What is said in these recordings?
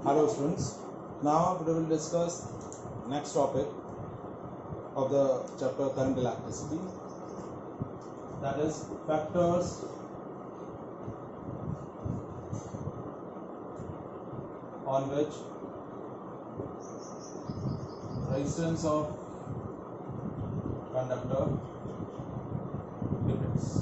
Hello students, now we will discuss next topic of the chapter current electricity, that is factors on which resistance of conductor depends.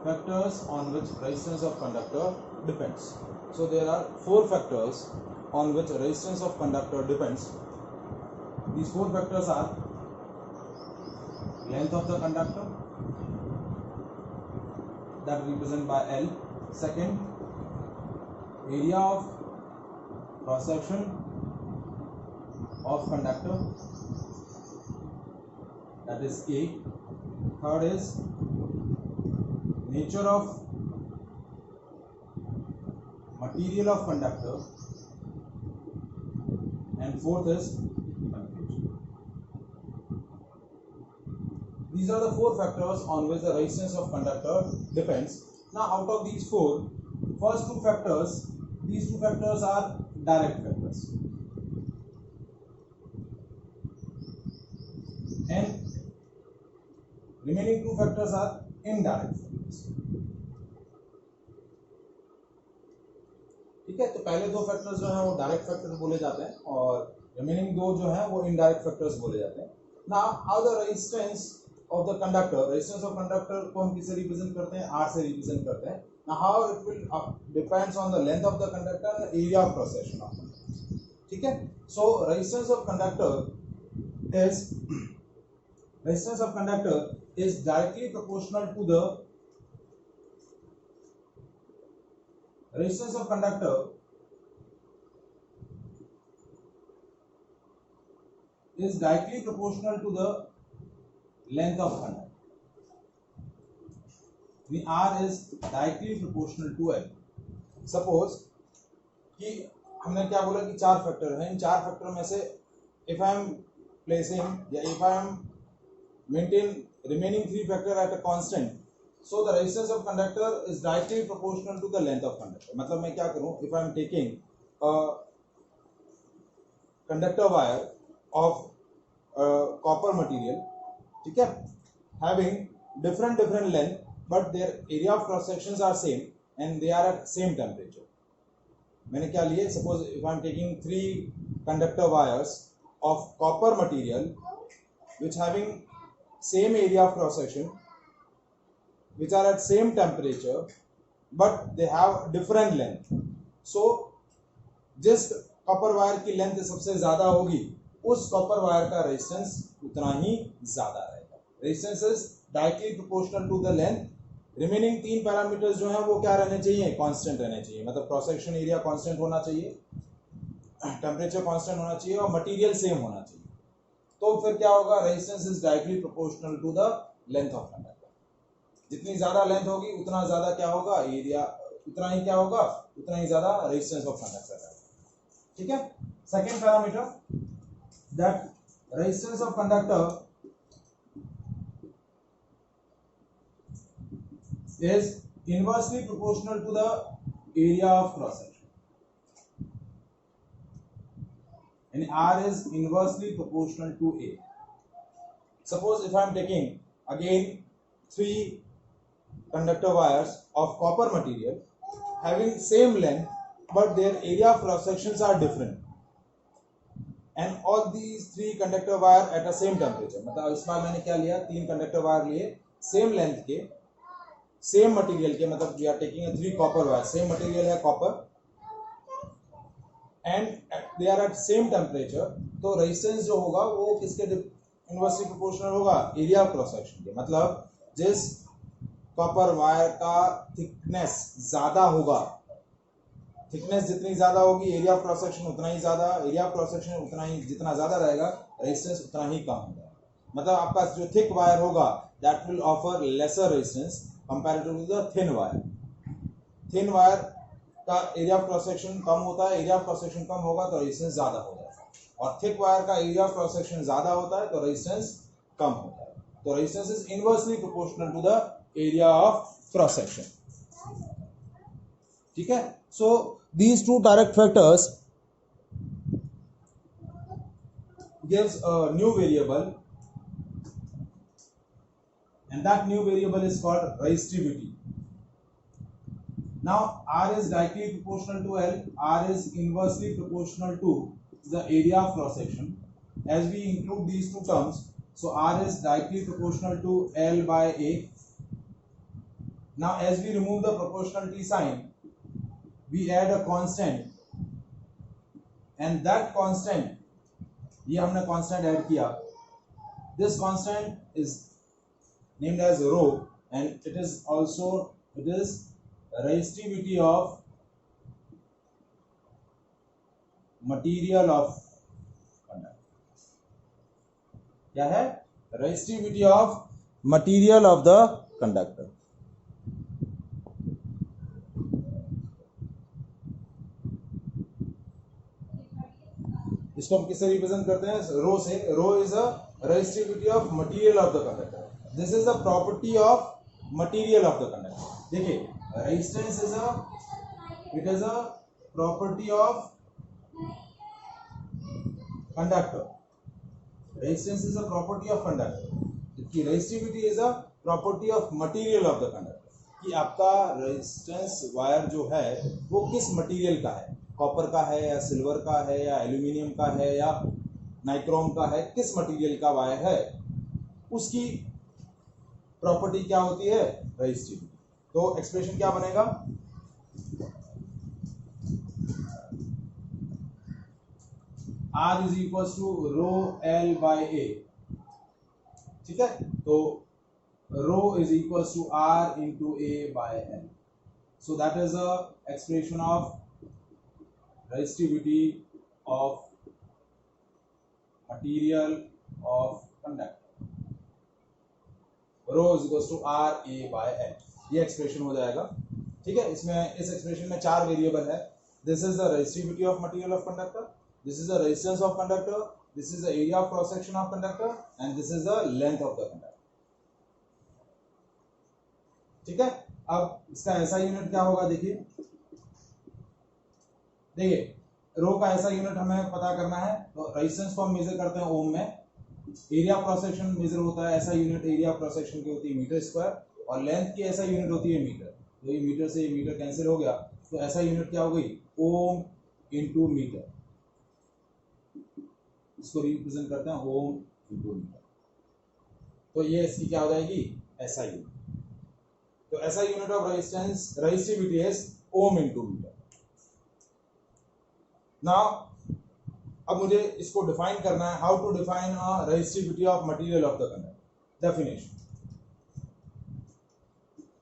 Factors on which resistance of conductor depends. So there are four factors on which resistance of conductor depends. These four factors are length of the conductor, that represented by L. Second, area of cross section of conductor, that is A. Third is nature of material of conductor, and fourth is temperature. These are the four factors on which the resistance of conductor depends. Now out of these four, first two factors, these two factors are direct factors, and remaining two factors are indirect factors. ठीक है, तो पहले दो factors जो हैं वो direct factor बोले जाते हैं और रिमेनिंग दो जो हैं वो इनडायरेक्ट फैक्टर्स बोले जाते हैं. Now how the resistance of the conductor, resistance of conductor को हम किससे रिप्रेजेंट करते हैं? R से रिप्रेजेंट करते हैं. Now how it will depends on the length of the conductor and area of cross section of conductor. ठीक है, so resistance of conductor is directly proportional to the resistance of conductor is directly proportional to the length of conductor. The R is directly proportional to L. Suppose कि हमने क्या बोला कि चार factor हैं, इन चार फैक्टर में से if I am placing या if I am maintain remaining three factor at a constant, so the resistance of conductor is directly proportional to the length of conductor. मतलब मैं क्या करूं, if I am taking a conductor wire of copper material, ठीक है, having different length but their area of cross sections are same and they are at same temperature. मैंने क्या लिए, suppose if I am taking three conductor wires of copper material which having same area of cross section, which are at same temperature but they have different length. So जिस copper wire की length सबसे ज्यादा होगी उस copper wire का resistance उतना ही ज्यादा रहेगा. Resistance is directly proportional to the length. Remaining तीन पैरामीटर्स जो हैं वो क्या रहने चाहिए? कांस्टेंट रहने चाहिए. मतलब क्रॉस सेक्शन एरिया कांस्टेंट होना चाहिए, टेम्परेचर कांस्टेंट होना चाहिए और मटेरियल सेम होना चाहिए. तो फिर क्या होगा? Resistance is directly proportional to the length of conductor. जितनी ज्यादा लेंथ होगी उतना ज्यादा क्या होगा? एरिया उतना ही क्या होगा? उतना ही ज्यादा रेजिस्टेंस ऑफ कंडक्टर रहेगा. ठीक है, second parameter, that resistance of conductor is inversely proportional to the area of cross section, and R is inversely proportional to A. Suppose if I am taking again three conductor wires of copper material having same length but their area of cross sections are different, and all these three conductor wire at a same temperature. मतलब इस बार मैंने क्या लिया? तीन conductor wire लिए same length के, same material के. मतलब we are taking three copper wire, same material है copper and they are at same temperature. तो रेजिस्टेंस जो होगा वो किसके इनवर्सली प्रोपोर्शनल होगा? एरिया ऑफ क्रॉस सेक्शन के. मतलब जिस कॉपर वायर का थिकनेस ज्यादा होगा, थिकनेस जितनी ज्यादा होगी एरिया ऑफ क्रॉस सेक्शन उतना ही ज्यादा, एरिया ऑफ क्रॉस सेक्शन उतना ही जितना ज्यादा रहेगा रेजिस्टेंस उतना ही कम होगा. मतलब आपका जो थिक वायर होगा that will offer lesser resistance comparative to the thin wire. Thin wire का एरिया ऑफ क्रॉस सेक्शन कम होता है, एरिया ऑफ क्रॉस सेक्शन कम होगा तो रेजिस्टेंस ज्यादा हो जाता है, और थिक वायर का एरिया ऑफ क्रॉस सेक्शन ज्यादा होता है तो रेजिस्टेंस कम होता है. तो resistance is inversely proportional to the area of cross section. ठीक है. So these two direct factors gives a new variable, and that new variable is called resistivity. Now R is directly proportional to L, R is inversely proportional to the area of cross section. As we include these two terms, so R is directly proportional to L by A. Now as we remove the proportionality sign, we add a constant, and that constant, ये हमने constant add किया, this constant is named as rho, and it is resistivity of material of conductor. क्या है? Resistivity of material of the conductor. इसको हम किससे represent करते हैं? रो से. Rho is a resistivity of material of the conductor. This is the property of material of the conductor. देखिए, resistance is a property of conductor. Resistance is a property of conductor, जबकि resistivity is a property of material of the conductor. कि आपका resistance wire जो है वो किस material का है, कॉपर का है या सिल्वर का है या एल्यूमिनियम का है या नाइक्रोम का है, किस मटेरियल का वायर है, उसकी प्रॉपर्टी क्या होती है? रेजिस्टिविटी. तो एक्सप्रेशन क्या बनेगा? R is equal to rho L by A. ठीक है, तो rho is equal to R into A by L. So that is a expression of resistivity of material of conductor. Rho is equals to R A by L. ये expression हो जाएगा. ठीक है, इसमें इस एक्सप्रेशन में 4 वेरिएबल है. This is the resistivity of material of conductor, this is the resistance of conductor, this is the area of cross section of conductor, and this is the length of the conductor. ठीक है, अब इसका ऐसा unit क्या होगा? देखिए रो का ऐसा यूनिट हमें पता करना है, तो रेजिस्टेंस को हम मेजर करते हैं ओम में. एरिया क्रॉस सेक्शन मेजर होता है, ऐसा यूनिट एरिया क्रॉस सेक्शन की होती है मीटर स्क्वायर, और लेंथ की ऐसा यूनिट होती है मीटर. तो ये मीटर से ये मीटर कैंसिल हो गया, तो ऐसा यूनिट क्या हो गई? Ohm into metre. इसको रिप्रेजेंट करते हैं ओम इंटू मीटर. तो ये इसकी क्या हो जाएगी? ऐसा यूनिट. तो ऐसा unit of resistance resistivity is ohm into metre. Now अब मुझे इसको डिफाइन करना है. How to define a resistivity of material of the conductor? Definition.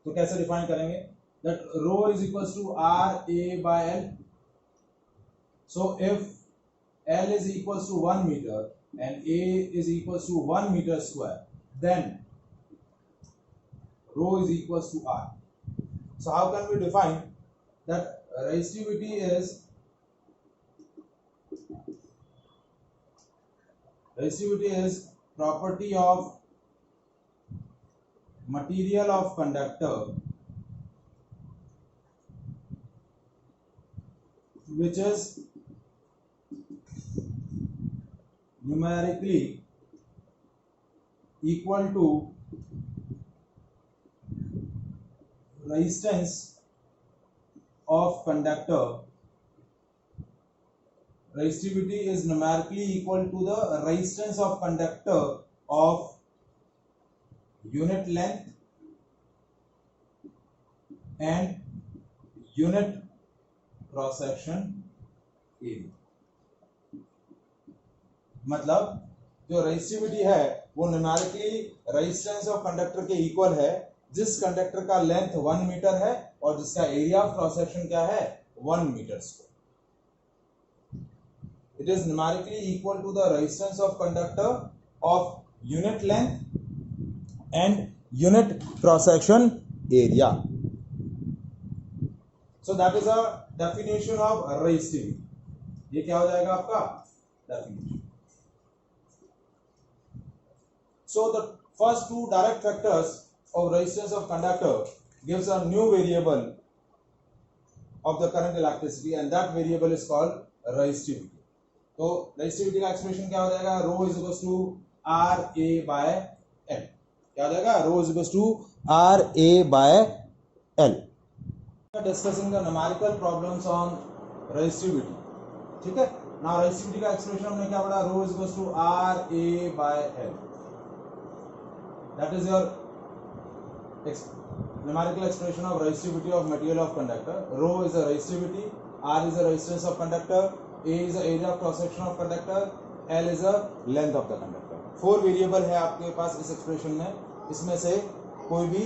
तो कैसे डिफाइन करेंगे? That rho is equals to R A by L. So if L is equals to 1 metre and A is equals to 1 metre square, then rho is equals to R. So how can we define that resistivity is resistivity is property of material of conductor which is numerically equal to resistance of conductor. Resistivity is numerically equal to the resistance of conductor of unit length and unit cross section area. मतलब जो resistivity है वो numerically resistance of conductor के equal है जिस conductor का length 1 metre है और जिसका एरिया ऑफ क्रॉस सेक्शन क्या है? 1 metre square. It is numerically equal to the resistance of conductor of unit length and unit cross section area. So that is a definition of resistivity. ये क्या हो जाएगा आपका? Definition. So the first two direct factors of resistance of conductor gives a new variable of the current elasticity and that variable is called resistivity. तो resistivity का expression क्या हो जाएगा, rho is equals to R A by L. क्या हो जाएगा, rho is equals to R A by L. Discussing the numerical problems on resistivity. ठीक है, now resistivity का एक्सप्रेशन हमने क्या पढ़ा, rho is equals to R A by L. That is your numerical expression of resistivity of material of conductor. Rho is the resistivity, R is the resistance of conductor, A is the area of cross section of conductor, L is the length of the conductor. 4 variable है आपके पास इस expression में, इसमें से कोई भी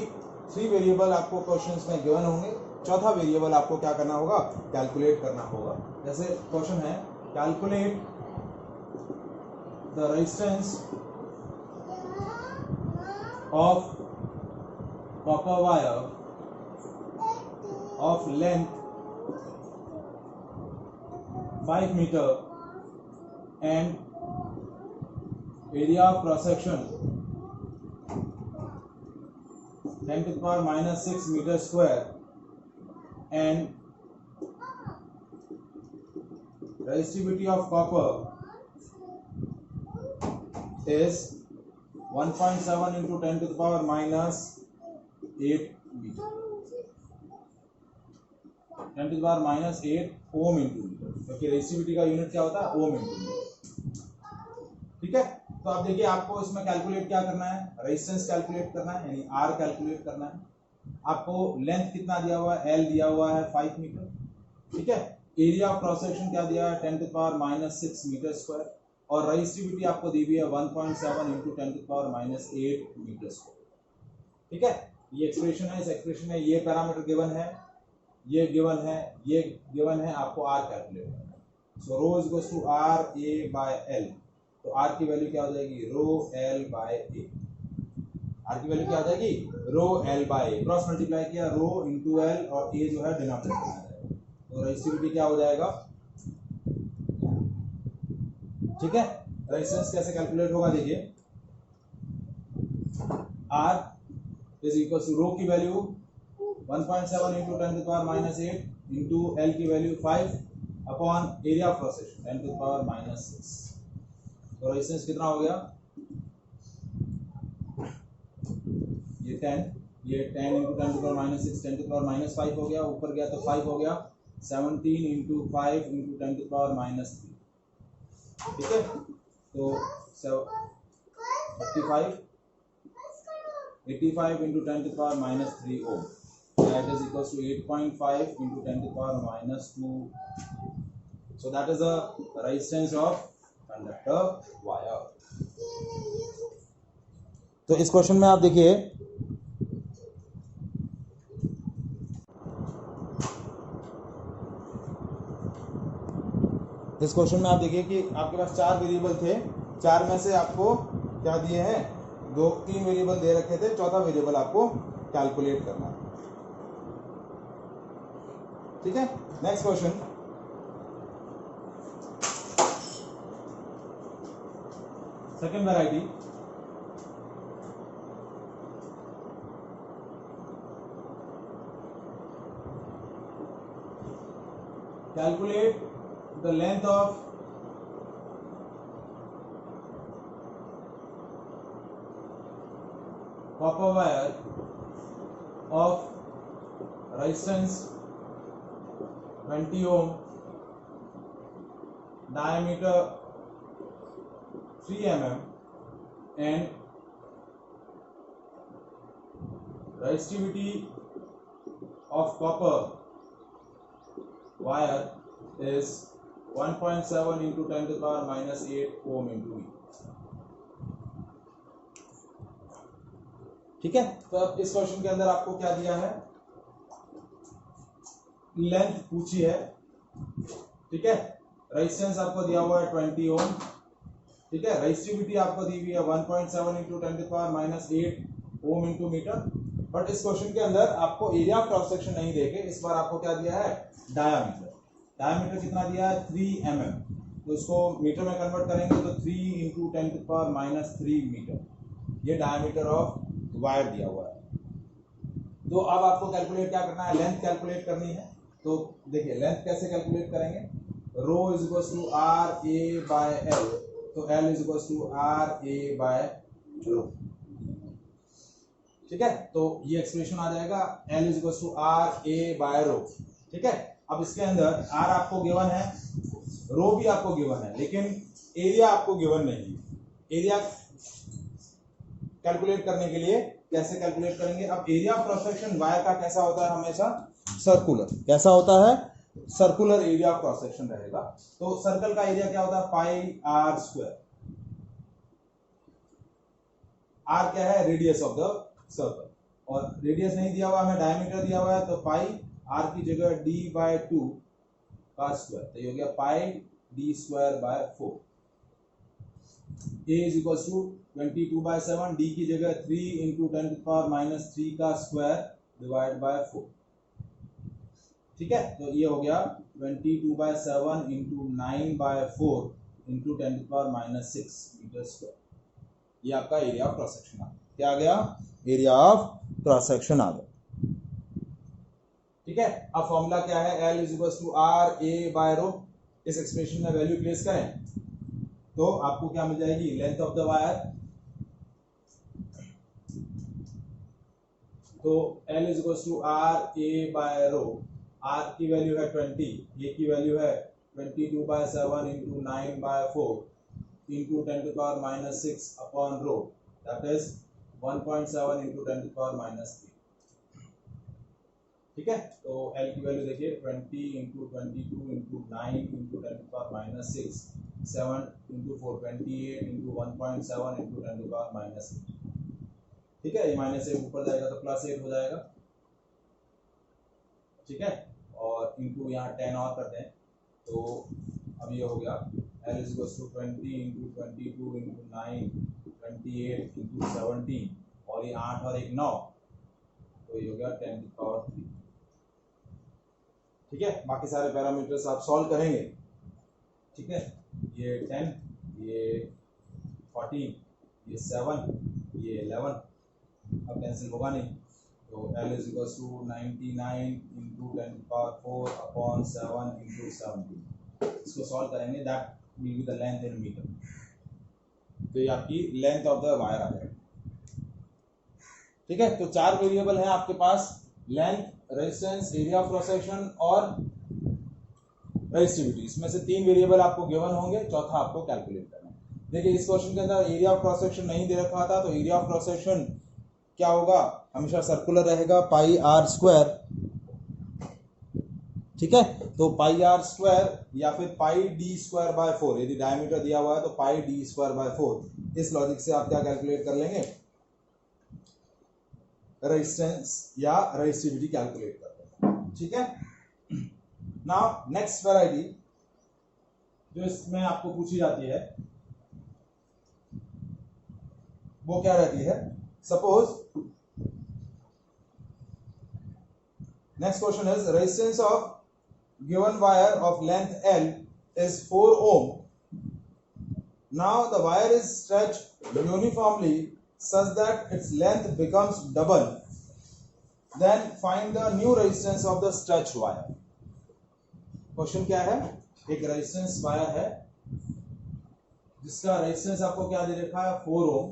3 variable आपको questions में गिवन होंगे, चौथा वेरिएबल आपको क्या करना होगा, कैलकुलेट करना होगा. जैसे क्वेश्चन है, calculate the resistance of copper wire of length 5 meter and area of cross section 10 to the power minus 6 meter square and resistivity of copper is 1.7 into 10 to the power minus 8 meter. 10 to the power minus 8 ohm into metre, क्योंकि resistivity का unit क्या होता है, ओम into metre. ठीक है, तो आप देखिए आपको इसमें कैलकुलेट क्या करना है, रेजिस्टेंस कैलकुलेट करना है, यानी आर कैलकुलेट करना है. आपको लेंथ कितना दिया हुआ है, एल दिया हुआ है 5 मीटर. ठीक है, एरिया ऑफ क्रॉस सेक्शन क्या दिया है, 10 to the power minus 6 metre square, और रेजिस्टिविटी आपको दी हुई है 1.7 into 10 to the power minus 8 metre square. ठीक है, ये एक्सप्रेशन है. इस एक्सप्रेशन में ये पैरामीटर गिवन है, ये गिवन है, ये गिवन है, आपको आर कैलकुलेट करना है. So rho is equals to R A by L. तो आर की वैल्यू क्या हो जाएगी, rho L by A. R की वैल्यू क्या हो जाएगी, rho L by A. Cross multiply किया, रो इंटू एल, और ए जो है डिनोमिनेटर में आ जाएगा. तो रेजिस्टिविटी क्या हो जाएगा. ठीक है, रेजिस्टेंस कैसे कैलकुलेट होगा, देखिए R is equal to rho की value 1.7 into 10 to the power minus 8 into L की value 5 upon area of cross section 10 to the power minus 6. तो रेजिस्टेंस कितना हो गया, ये 10 into 10 to the power minus 6, 10 to the power minus 5 हो गया, ऊपर गया तो 5 हो गया, 17 into 5 into 10 to the power minus 3. ठीक है, तो 85 into 10 to the power minus 3 ohm. That is equals to 8.5 into 10 to the power minus 2. So that is the resistance of conductor wire. तो इस क्वेश्चन में आप देखिए, इस क्वेश्चन में आप देखिए कि आपके पास 4 वेरिएबल थे, 4 में से आपको क्या दिए हैं, 3 वेरिएबल दे रखे थे, चौथा वेरिएबल आपको कैलकुलेट करना है. ठीक है, next question. Second variety, calculate the length of copper wire of resistance 20 ohm, diameter 3 mm and resistivity of copper wire is 1.7 into 10 to the power minus 8 ohm into E. ठीक है, तो अब इस क्वेश्चन के अंदर आपको क्या दिया है, लेंथ पूछी है. ठीक है, रेजिस्टेंस आपको दिया हुआ है 20 ओम. ठीक है, रेजिस्टिविटी आपको दी हुई है 1.7 into 10 to the power minus 8 ohm into metre. But इस क्वेश्चन के अंदर आपको एरिया ऑफ क्रॉस सेक्शन नहीं देके इस बार आपको क्या दिया है, डायामीटर. डायामीटर कितना दिया है, 3 mm. तो इसको मीटर में कन्वर्ट करेंगे तो 3 into 10 to the power minus 3 metre, ये डायामीटर ऑफ वायर दिया हुआ है. तो अब आपको कैलकुलेट क्या करना है, लेंथ कैलकुलेट करनी है. तो देखिए लेंथ कैसे कैलकुलेट करेंगे, rho is equal to R A by L, तो L is equal to R A by rho, ठीक है। तो ये एक्सप्रेशन आ जाएगा L is equal to R A by rho, ठीक है। अब इसके अंदर आर आपको गिवन है, रो भी आपको गिवन है, लेकिन एरिया आपको गिवन नहीं है। एरिया कैलकुलेट करने के लिए कैसे कैलकुलेट करेंगे, अब area of cross section wire का कैसा होता है, हमेशा सर्कुलर, कैसा होता है, circular area of cross section रहेगा। तो सर्कल का एरिया क्या होता है, पाई आर स्क्वायर। आर क्या है, रेडियस ऑफ द सर्कल, और रेडियस नहीं दिया हुआ हमें, डायमीटर दिया हुआ है, तो पाई आर की जगह डी बाय 2 का स्क्वायर, तो ये हो गया pi D square by 4। A is equal to 22/7, D की जगह 3 इंटू 10⁻³ का स्क्वायर डिवाइड बाय 4, ठीक है। तो ये हो गया 22/7 इंटू 9/4 इंटू 10⁻6 मीटर स्क्वायर। ये आपका एरिया ऑफ क्रॉस सेक्शन आ गया। क्या आ गया, एरिया ऑफ क्रॉस सेक्शन आ गया, ठीक है। अब फॉर्मूला क्या है, L is equal to R A by rho. इस एक्सप्रेशन में वैल्यू प्लेस करें तो आपको क्या मिल जाएगी, लेंथ ऑफ द वायर, तो L is equal to R A by rho. R की वैल्यू है 20, A की वैल्यू है 22/7 into 9/4 into 10⁻6 upon rho, that is 1.7 into 10⁻3, ठीक है। तो L की वैल्यू देखिए 20 into 22 into 9 into 10⁻6, 7 into 4 28 into 1.7 into 10⁻8, ठीक है। ये माइनस 1 ऊपर जाएगा तो +8 हो जाएगा, ठीक है। और इंटू यहाँ 10 और करते हैं, तो अब ये हो गया L is equal to 20 into 22 into 9 28 into 17, और ये 8 और 1 9, तो ये हो गया 10⁻3, ठीक है। बाकी सारे पैरामीटर्स आप सॉल्व करेंगे, ठीक है। ये 10, ये 14, ये 7, ये 11, अब कैंसिल होगा नहीं, तो L is equal to 99 into 10⁻4 upon 7 into 17। इसको सॉल्व करेंगे, that will be the length in metre, तो ये आपकी लेंथ ऑफ द वायर आ जाएगी, ठीक है। तो 4 वेरिएबल है आपके पास, length, resistance, area of cross section और रेजिस्टिविटी। इसमें से 3 वेरिएबल आपको गिवन होंगे, चौथा आपको कैलकुलेट करना है। देखिए इस क्वेश्चन के अंदर एरिया ऑफ क्रॉस सेक्शन नहीं दे रखा था, तो एरिया ऑफ क्रॉस सेक्शन क्या होगा, हमेशा सर्कुलर रहेगा, पाई आर स्क्वायर, ठीक है। तो पाई आर स्क्वायर या फिर पाई डी स्क्वायर बाय 4, यदि डायमीटर दिया हुआ है तो पाई डी स्क्वायर बाय 4। इस लॉजिक से आप क्या कैलकुलेट कर लेंगे, रेजिस्टेंस या रेजिस्टिविटी कैलकुलेट कर लेंगे, ठीक है। नाउ नेक्स्ट वैरायटी जो इसमें आपको पूछी जाती है वो क्या रहती है, suppose next question is resistance of given wire of length L is 4 ohm. Now the wire is stretched uniformly such that its length becomes double. Then find the new resistance of the stretched wire. Question क्या है, एक resistance wire है जिसका resistance आपको क्या दे रखा है, 4 ओम,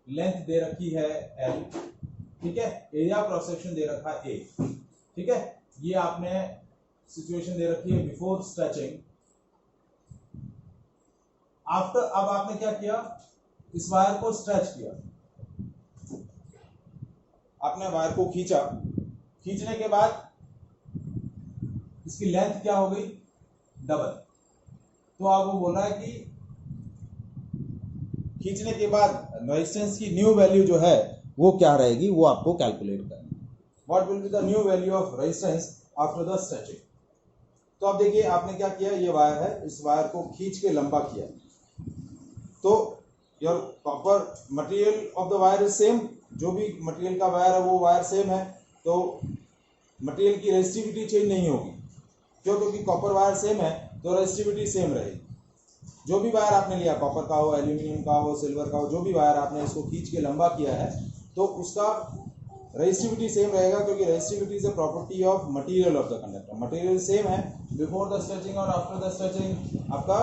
length दे रखी है L, ठीक है। एरिया क्रॉस सेक्शन दे रखा है A, ठीक है। ये आपने सिचुएशन दे रखी है बिफोर स्ट्रेचिंग। आफ्टर, अब आपने क्या किया, इस वायर को स्ट्रेच किया, आपने वायर को खींचा, खींचने के बाद इसकी लेंथ क्या हो गई, डबल। तो अब वो बोल रहा है कि खींचने के बाद रेजिस्टेंस की न्यू वैल्यू जो है वो क्या रहेगी, वो आपको कैलकुलेट करना है। What will be the new value of resistance after the stretching. तो अब देखिए आपने क्या किया, ये वायर है, इस वायर को खींच के लंबा किया, तो your copper material of the wire is same, जो भी मटेरियल का वायर है वो वायर सेम है, तो मटेरियल की रेजिस्टिविटी चेंज नहीं होगी, क्यों, क्योंकि कॉपर वायर सेम है तो रेजिस्टिविटी सेम रहेगी। जो भी वायर आपने लिया, कॉपर का हो, एल्यूमिनियम का हो, सिल्वर का हो, जो भी वायर आपने इसको खींच के लंबा किया है, तो उसका रेजिस्टिविटी सेम रहेगा क्योंकि resistivity is a property of material of the conductor. Material same है, बिफोर द स्ट्रेचिंग और आफ्टर द स्ट्रेचिंग आपका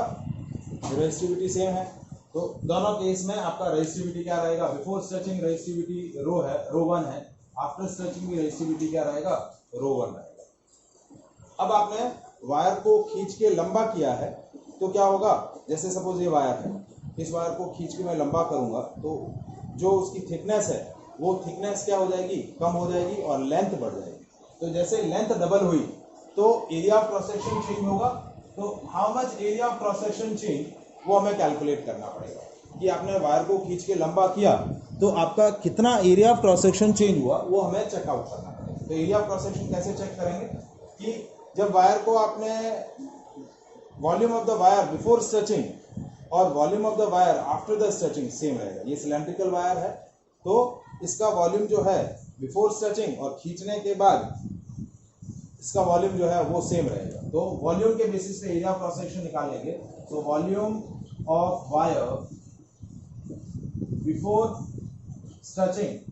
रेजिस्टिविटी सेम है। तो दोनों केस में आपका रेजिस्टिविटी क्या रहेगा, बिफोर स्ट्रेचिंग रेजिस्टिविटी रो है, रो 1 है, आफ्टर स्ट्रेचिंग भी रेजिस्टिविटी क्या रहेगा, रो 1 रहेगा। अब आपने वायर को खींच के लंबा किया है तो क्या होगा, जैसे सपोज ये वायर है, इस वायर को खींच के मैं लंबा करूंगा तो जो उसकी थिकनेस है वो थिकनेस क्या हो जाएगी, कम हो जाएगी और लेंथ बढ़ जाएगी। तो जैसे लेंथ डबल हुई तो area of cross section change होगा। तो how much area of cross section change वो हमें कैलकुलेट करना पड़ेगा कि आपने वायर को खींच के लंबा किया तो आपका कितना area of cross section change हुआ वो हमें चेकआउट करना पड़ेगा। तो एरिया ऑफ क्रॉस सेक्शन कैसे चेक करेंगे कि जब वायर को आपने volume of the wire before stretching और volume of the wire after the stretching same रहेगा। ये सिलेंड्रिकल वायर है तो इसका वॉल्यूम जो है बिफोर स्ट्रेचिंग और खींचने के बाद इसका वॉल्यूम जो है वो सेम रहेगा। तो वॉल्यूम के बेसिस पे एरिया ऑफ क्रॉस सेक्शन निकालेंगे। तो volume of wire before stretching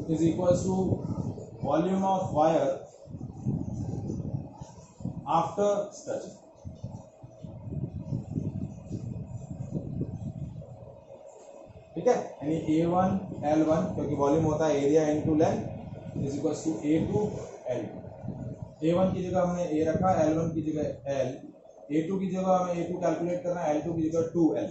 is equals to volume of wire after stretching। ठीक है, यानी A1 L1 क्योंकि वॉल्यूम होता है area into length is equals to A2 L2। A1 की जगह हमने A रखा, L1 की जगह L, A2 की जगह हमें A2 कैलकुलेट करना है, L2 की जगह 2L।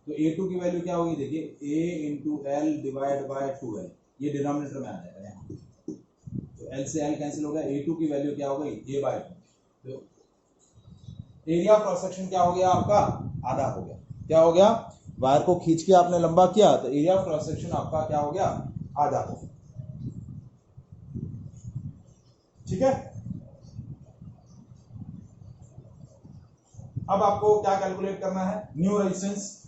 तो A2 की वैल्यू क्या होगी, देखिए A into L divide by 2L, ये डिनोमिनेटर में आ जाएगा यहाँ। तो L से L कैंसिल हो गया, A2 की वैल्यू क्या हो गई, A बाय 2। तो एरिया ऑफ क्रॉस सेक्शन क्या हो गया आपका, आधा हो गया। क्या हो गया, वायर को खींच के आपने लंबा किया तो एरिया ऑफ क्रॉस सेक्शन आपका क्या हो गया, आधा हो गया। ठीक है, अब आपको क्या कैलकुलेट करना है, न्यू रेजिस्टेंस।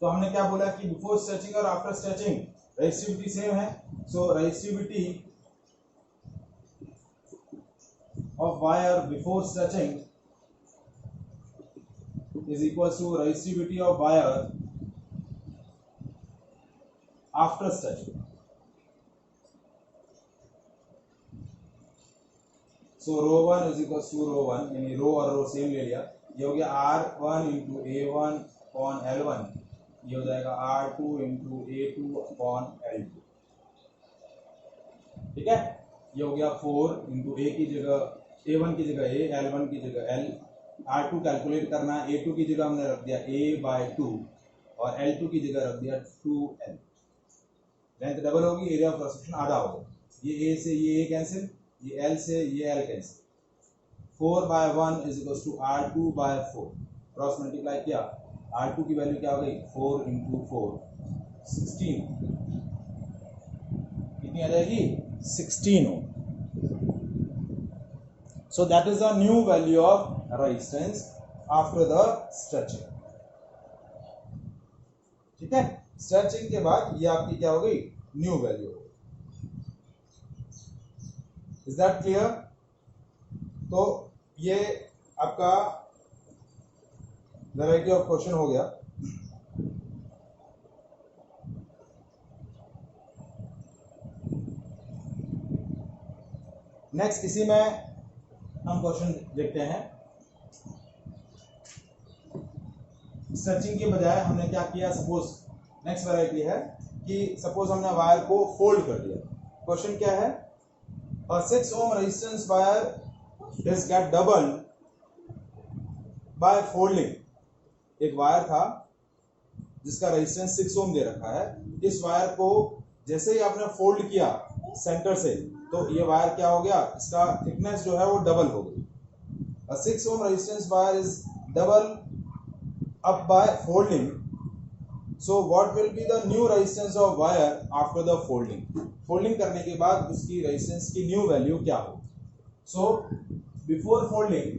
तो हमने क्या बोला कि बिफोर स्ट्रेचिंग और आफ्टर स्ट्रेचिंग रेजिस्टिविटी सेम है। So resistivity of wire before stretching is equals to resistivity of wire after stretching। So rho 1 is equals to rho 1, यानी रो और रो सेम ले लिया। ये हो गया R1 into A1 upon L1, ये हो जाएगा R2 into A2 upon L2। ठीक है, ये हो गया 4 इंटू A की जगह A1 की जगह A, L1 की जगह L, R2 कैलकुलेट करना है, A2 की जगह हमने रख दिया A बाय 2 और L2 की जगह रख दिया 2L। लेंथ डबल होगी, एरिया ऑफ क्रॉस सेक्शन आधा होगा। ये A से ये A कैंसिल, ये L से ये L cancel. 4 by 1 is equal to R2 by 4, cross multiply किया, R2 की वैल्यू क्या हो गई, 4 इंटू 4 16, कितनी आ जाएगी, 16 ओम। So that is the new value of resistance after the stretching। ठीक है, स्ट्रेचिंग के बाद ये आपकी क्या हो गई, न्यू वैल्यू हो गई। Is that clear? तो ये आपका वैरायटी ऑफ क्वेश्चन हो गया। नेक्स्ट इसी में हम क्वेश्चन देखते हैं। स्ट्रेचिंग के बजाय हमने क्या किया, सपोज नेक्स्ट वैरायटी है कि सपोज हमने वायर को फोल्ड कर दिया। क्वेश्चन क्या है, a 6 ohm resistance wire is get doubled by folding। एक वायर था जिसका रेजिस्टेंस 6 ओम दे रखा है, इस वायर को जैसे ही आपने फोल्ड किया सेंटर से तो ये वायर क्या हो गया, इसका थिकनेस जो है वो डबल हो गई। A 6 ohm resistance wire is double up by folding, so what will be the new resistance of wire after the folding? Folding करने के बाद उसकी रेजिस्टेंस की न्यू वैल्यू क्या हो। सो बिफोर फोल्डिंग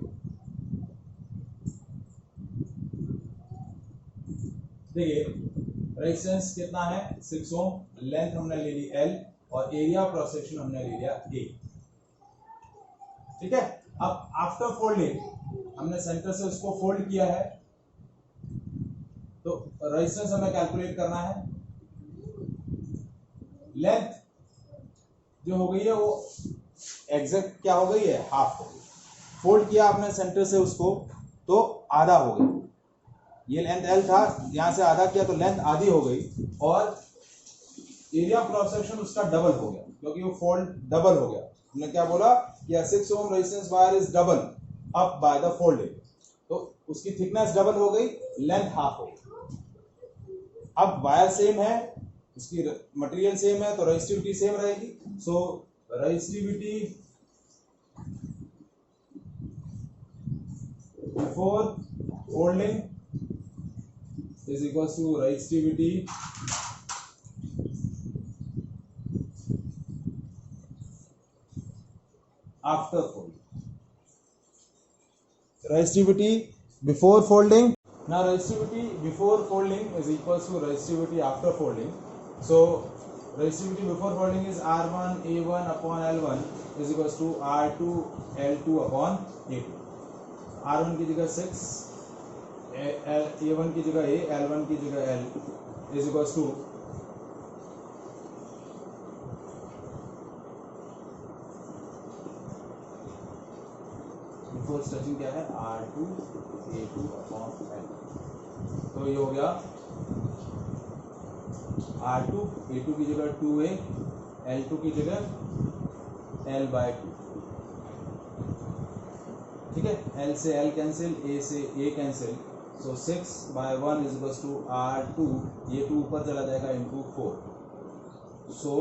देखिए रेजिस्टेंस कितना है, 6 ओम, लेंथ हमने ले ली L और एरिया क्रॉस सेक्शन हमने ले लिया A। ठीक है, अब आफ्टर फोल्डिंग हमने सेंटर से उसको फोल्ड किया है, तो रेजिस्टेंस हमें कैलकुलेट करना है। लेंथ जो हो गई है वो एग्जैक्ट क्या हो गई है, हाफ हो गई। फोल्ड किया आपने सेंटर से उसको तो आधा हो गया, ये लेंथ एल था, यहां से आधा किया तो लेंथ आधी हो गई, और एरिया क्रॉस सेक्शन उसका डबल हो गया क्योंकि वो फोल्ड डबल हो गया। हमने क्या बोला कि 6 ohm resistance wire is double up by the folding, तो उसकी थिकनेस डबल हो गई, लेंथ हाफ हो गई। अब वायर सेम है, उसकी मटेरियल सेम है, तो रेजिस्टिविटी सेम रहेगी। So resistivity before folding is equals to resistivity after folding. Resistivity before folding. Now resistivity before folding is equals to resistivity after folding. So resistivity before folding is R1 A1 upon L1 is equals to R2 L2 upon A2. R1 की जगह 6, A1 की जगह A, L1 की जगह L is equals to before stretching क्या है, R2 A2 upon L। तो ये हो गया R2 A2 की जगह 2A, L2 की जगह L/2। ठीक है, L से L कैंसिल, A से A cancel, so 6/1 is equals to R2, ये 2 ऊपर चला जाएगा into 4, so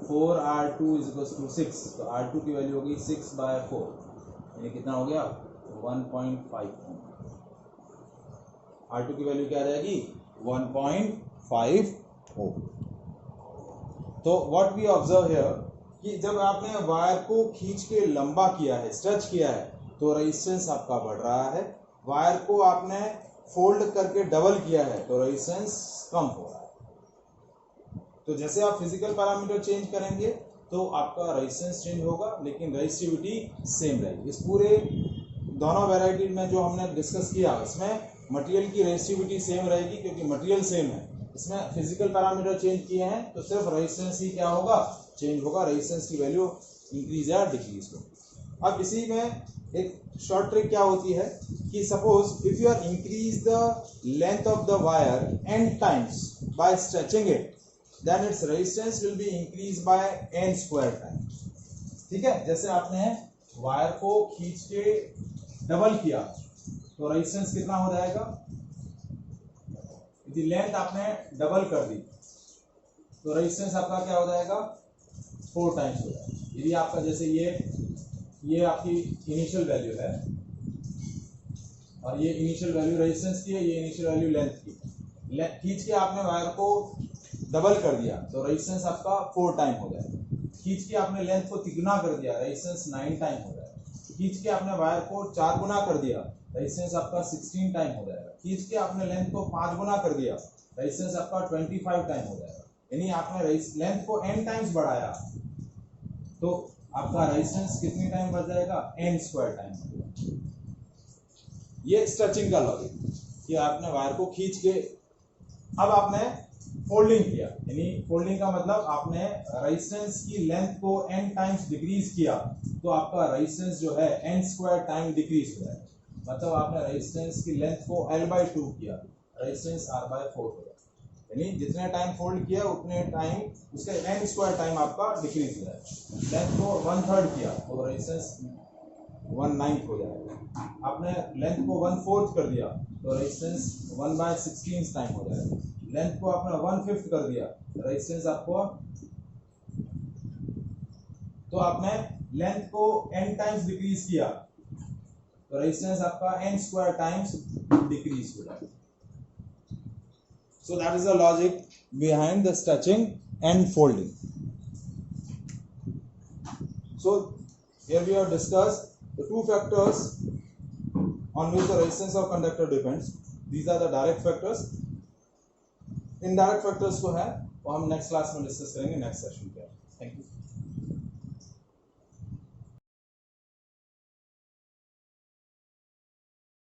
4R2 is equals to 6, तो R2 की वैल्यू होगी 6/4, यानी कितना हो गया 1.5 ओम। R2 की वैल्यू क्या आ जाएगी 1.5 ओम। तो व्हाट वी ऑब्जर्व हियर कि जब आपने वायर को खींच के लंबा किया है, स्ट्रेच किया है, तो रेजिस्टेंस आपका बढ़ रहा है। वायर को आपने फोल्ड करके डबल किया है तो रेजिस्टेंस कम हो रहा है। तो जैसे आप फिजिकल पैरामीटर चेंज करेंगे तो आपका रेजिस्टेंस चेंज होगा, लेकिन रेजिस्टिविटी सेम रहेगी। इस पूरे दोनों वैरायटी में जो हमने डिस्कस किया, इसमें मटेरियल की रेजिस्टिविटी सेम रहेगी क्योंकि मटेरियल सेम है। इसमें फिजिकल पैरामीटर चेंज किए हैं तो सिर्फ रेजिस्टेंस ही क्या होगा, चेंज होगा, रेजिस्टेंस की वैल्यू इंक्रीज या डिक्रीज होगी। अब इसी में एक शॉर्ट ट्रिक क्या होती है कि suppose if you are increase the length of the wire n times by stretching it, then its resistance will be increase by n square times. ठीक है, जैसे आपने वायर को खींच के डबल किया तो रेजिस्टेंस कितना हो जाएगा, यदि लेंथ आपने डबल कर दी तो रेजिस्टेंस आपका क्या हो जाएगा 4 टाइम्स हो जाएगा। यदि आपका जैसे ये आपकी इनिशियल वैल्यू है और ये इनिशियल वैल्यू रेजिस्टेंस की है, ये इनिशियल वैल्यू लेंथ की, खींच के आपने वायर को डबल कर दिया तो रेजिस्टेंस आपका 4 टाइम हो जाएगा। खींच के आपने लेंथ को 3 गुना कर दिया, रेजिस्टेंस 9 टाइम हो जाएगा। खींच के आपने वायर को 4 गुना कर दिया, रेजिस्टेंस आपका 16 टाइम हो जाएगा। खींच के आपने लेंथ को 5 गुना कर दिया, रेजिस्टेंस आपका 25 टाइम हो जाएगा। यानी आपने लेंथ को n टाइम्स बढ़ाया तो आपका रेजिस्टेंस कितनी टाइम बढ़ जाएगा, n स्क्वायर टाइम बढ़ जाएगा। ये स्ट्रेचिंग का लॉजिक कि आपने वायर को खींच के अब आपने फोल्डिंग किया, यानी फोल्डिंग का मतलब आपने रेजिस्टेंस की लेंथ को n टाइम्स डिक्रीज किया तो आपका रेजिस्टेंस जो है n स्क्वायर टाइम डिक्रीज हो जाएगा। मतलब आपने रेजिस्टेंस की लेंथ को L/2 किया, रेजिस्टेंस R/4 हो जाएगा। यानी जितने टाइम फोल्ड किया उतने टाइम उसके n स्क्वायर टाइम आपका डिक्रीज हो जाएगा। लेंथ को 1/3 किया तो रेजिस्टेंस 1/9 हो जाएगा। आपने लेंथ को 1/4 कर दिया तो रेजिस्टेंस 1/16 टाइम हो जाएगा। लेंथ को आपने 1/5 कर दिया, रेजिस्टेंस आपको, तो आपने लेंथ को n टाइम्स डिक्रीज किया तो रेजिस्टेंस आपका n स्क्वायर टाइम्स डिक्रीज हो जाएगा। So that is the logic behind the stretching and folding. So here we have discussed the two factors on which the resistance of conductor depends. These are the direct factors. Indirect factors को है वो हम next class में discuss करेंगे next session.